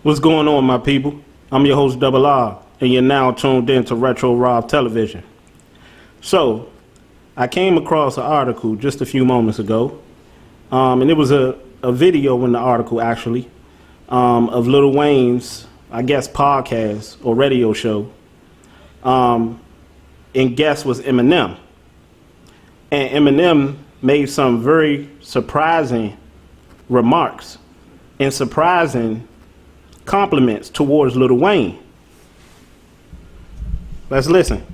What's going on, my people? I'm your host, Double R, and you're now tuned in to Retro Rob Television. So, I came across an article just a few moments ago, and it was a video in the article, actually, of Lil Wayne's, I guess, podcast or radio show, and guest was Eminem. And Eminem made some very surprising remarks and surprising compliments towards Lil Wayne. Let's listen.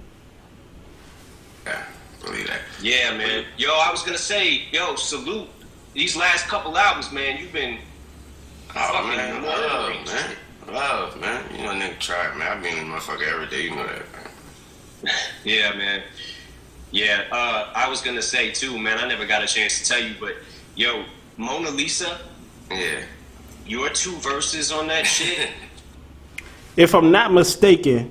Yeah, believe that. Yeah, man. Yo, I was gonna say, salute. These last couple albums, man, you've been Oh man, love, man. You know, nigga try it, man. I been in the motherfucker every day, you know that, man. Yeah, man. Yeah, I was gonna say too, man, I never got a chance to tell you, but yo, Mona Lisa, Yeah. your 2 verses on that shit. If I'm not mistaken,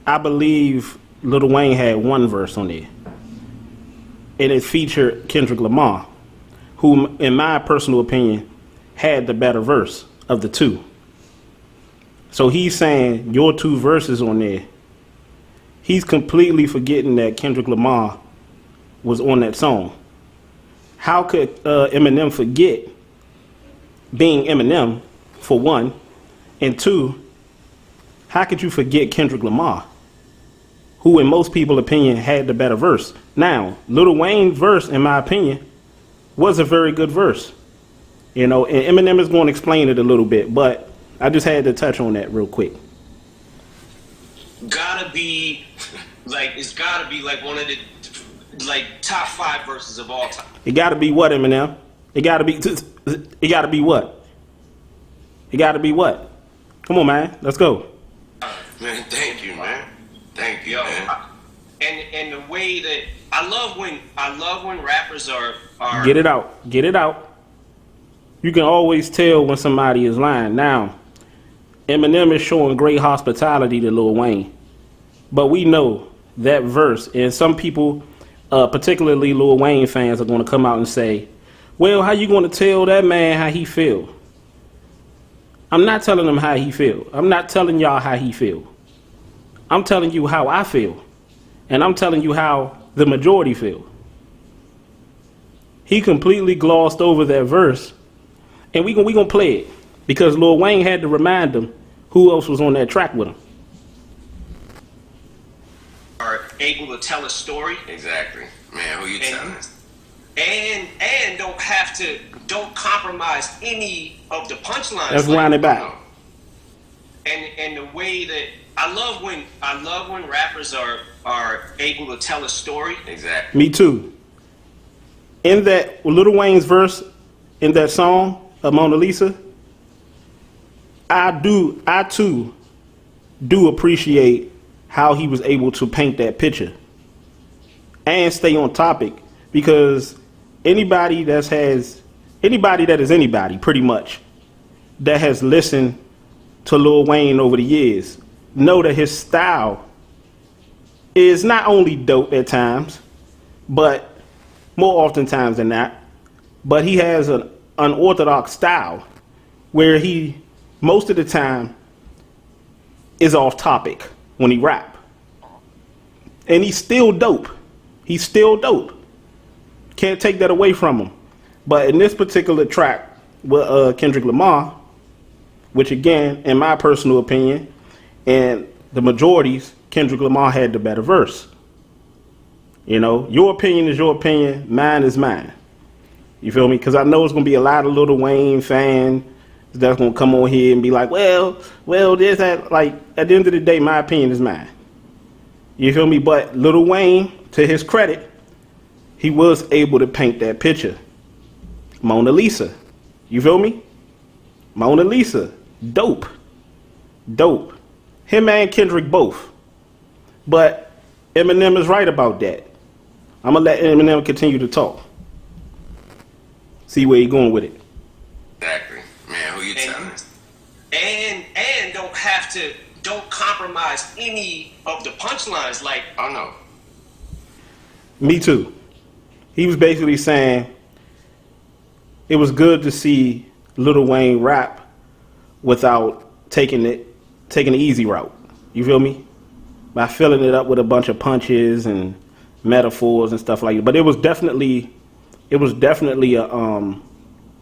I believe Lil Wayne had 1 verse on there. And it featured Kendrick Lamar, who, in my personal opinion, had the better verse of the 2. So he's saying your 2 verses on there. He's completely forgetting that Kendrick Lamar was on that song. How could Eminem forget being Eminem, for one, and 2, how could you forget Kendrick Lamar, who in most people's opinion had the better verse? Now, Lil Wayne's verse, in my opinion, was a very good verse. You know, and Eminem is going to explain it a little bit, but I just had to touch on that real quick. It's gotta be like one of the top 5 verses of all time. It got to be what, Eminem? It got to be what? It got to be what? Come on, man. Let's go. Man, thank you, man. Thank you, Yo, man. and the way that I love when rappers are Get it out. Get it out. You can always tell when somebody is lying. Now, Eminem is showing great hospitality to Lil Wayne. But we know that verse, and some people, particularly Lil Wayne fans, are going to come out and say, well, how you going to tell that man how he feel? I'm not telling him how he feel. I'm not telling y'all how he feel. I'm telling you how I feel. And I'm telling you how the majority feel. He completely glossed over that verse. And we gonna play it. Because Lil Wayne had to remind them who else was on that track with him. are able to tell a story. Exactly. Man, who you telling? And don't compromise any of the punchlines. Let's wind it back. And the way that I love when rappers are able to tell a story. Exactly. Me too. In that Lil Wayne's verse in that song, Mona Lisa, I too do appreciate how he was able to paint that picture and stay on topic, because anybody that is anybody pretty much that has listened to Lil Wayne over the years know that his style is not only dope at times, but more oftentimes than not, but he has an unorthodox style where he most of the time is off topic when he rap. And he's still dope. He's still dope. Can't take that away from him. But in this particular track with Kendrick Lamar, which again, in my personal opinion, and the majority's, Kendrick Lamar had the better verse. You know, your opinion is your opinion, mine is mine. You feel me? Because I know it's going to be a lot of Lil Wayne fans that's going to come on here and be like, well, this, that. Like, at the end of the day, my opinion is mine. You feel me? But Lil Wayne, to his credit, he was able to paint that picture. Mona Lisa. You feel me? Mona Lisa. Dope. Dope. Him and Kendrick both. But Eminem is right about that. I'm going to let Eminem continue to talk. See where he's going with it. Exactly. Man, who you telling? And don't compromise any of the punchlines. Like, Oh no. Me too. He was basically saying it was good to see Lil Wayne rap without taking the easy route. You feel me? By filling it up with a bunch of punches and metaphors and stuff like that. But it was definitely a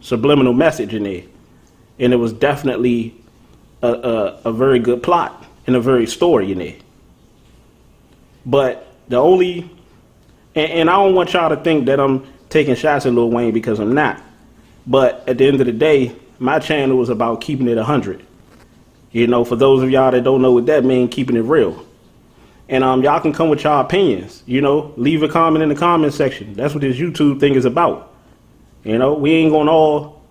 subliminal message in there, and it was definitely a very good plot and a very story in there. But the only, and I don't want y'all to think that I'm taking shots at Lil Wayne, because I'm not. But at the end of the day, my channel was about keeping it 100. You know, for those of y'all that don't know what that means, keeping it real. And y'all can come with y'all opinions. You know, leave a comment in the comment section. That's what this YouTube thing is about. You know, we ain't gonna all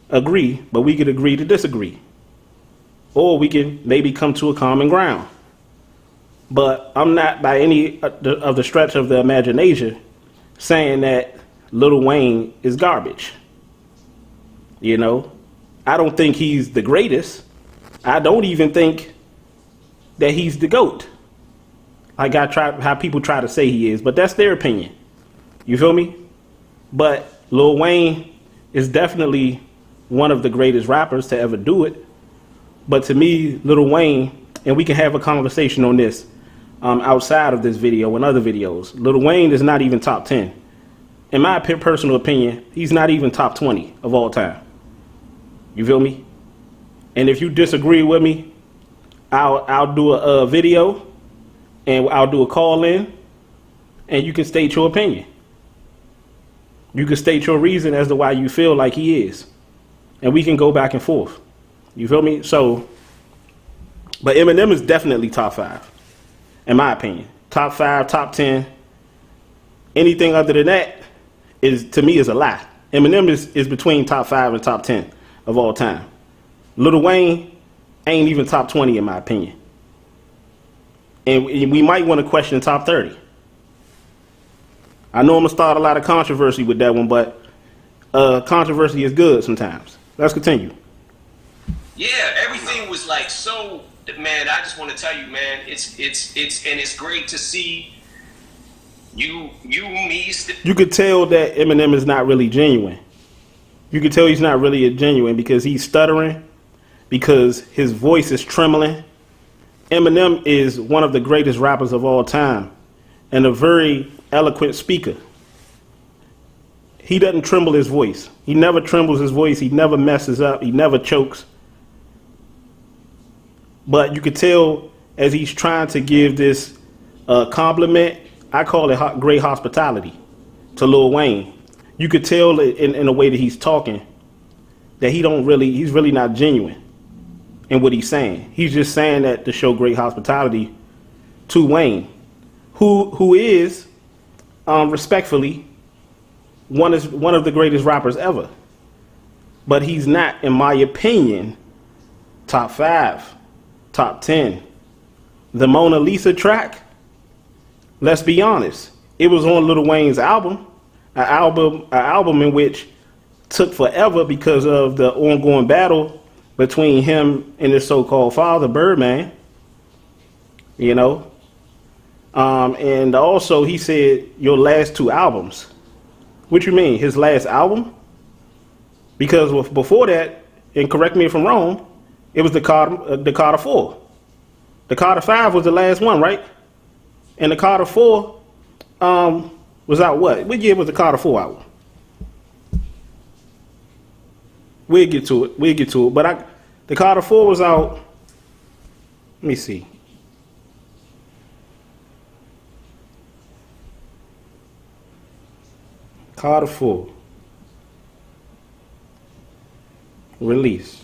agree, but we could agree to disagree. Or we can maybe come to a common ground. But I'm not by any of the stretch of the imagination saying that Lil Wayne is garbage. You know, I don't think he's the greatest. I don't even think that he's the GOAT. Like how people try to say he is, but that's their opinion. You feel me? But Lil Wayne is definitely one of the greatest rappers to ever do it. But to me, Lil Wayne, and we can have a conversation on this outside of this video and other videos. Lil Wayne is not even top 10. In my personal opinion, he's not even top 20 of all time. You feel me? And if you disagree with me, I'll do a video, and I'll do a call in, and you can state your opinion. You can state your reason as to why you feel like he is, and we can go back and forth. You feel me? So, but Eminem is definitely top 5, in my opinion. Top 5, top 10. Anything other than that is, to me, is a lie. Eminem is between top 5 and top 10 of all time. Lil Wayne ain't even top 20 in my opinion. And we might want to question top 30. I know I'm going to start a lot of controversy with that one, but controversy is good sometimes. Let's continue. Yeah, everything was like so, man, I just want to tell you, man, it's great to see you, me. You could tell that Eminem is not really genuine. You could tell he's not really a genuine because he's stuttering, because his voice is trembling. Eminem is one of the greatest rappers of all time and a very eloquent speaker. He doesn't tremble his voice. He never trembles his voice. He never messes up. He never chokes. But you could tell as he's trying to give this compliment, I call it great hospitality, to Lil Wayne. You could tell in the way that he's talking that he's really not genuine in what he's saying. He's just saying that to show great hospitality to Wayne, who is respectfully one of the greatest rappers ever. But he's not, in my opinion, top 5, top 10. The Mona Lisa track, let's be honest, it was on Lil Wayne's album, an album in which took forever because of the ongoing battle between him and his so-called father, Birdman. You know, and also he said your last 2 albums. What you mean, his last album? Because before that, and correct me if I'm wrong, it was the Carter 4. The Carter 5 was the last one, right? And the Carter 4 was out what? What year was the Carter 4 out? We'll get to it. But the Carter 4 was out, let me see. Carter 4. Release.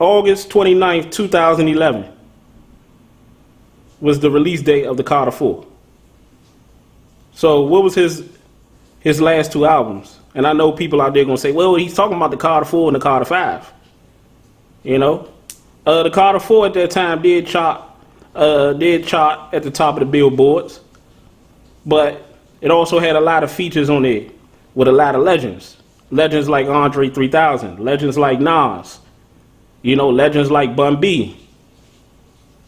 August 29th, 2011 was the release date of the Carter 4. So what was his last 2 albums? And I know people out there gonna say, well, he's talking about the Carter 4 and the Carter 5. You know, the Carter 4 at that time did chart at the top of the billboards, but it also had a lot of features on it with a lot of legends like Andre 3000, legends like Nas, you know, legends like Bun B.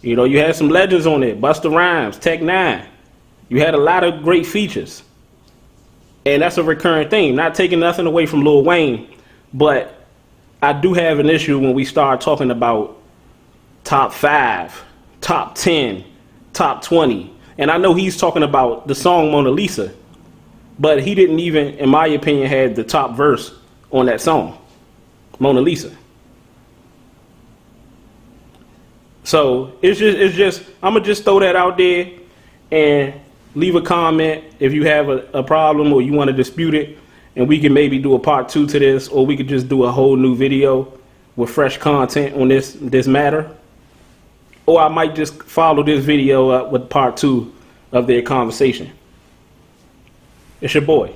You know, you had some legends on it, Busta Rhymes, Tech 9. You had a lot of great features. And that's a recurring theme. Not taking nothing away from Lil Wayne, but I do have an issue when we start talking about top 5, top 10, top 20. And I know he's talking about the song Mona Lisa, but he didn't even, in my opinion, have the top verse on that song, Mona Lisa. So it's just I'm gonna just throw that out there and leave a comment if you have a problem or you want to dispute it, and we can maybe do a part 2 to this, or we could just do a whole new video with fresh content on this matter. Or I might just follow this video up with part 2 of their conversation. It's your boy.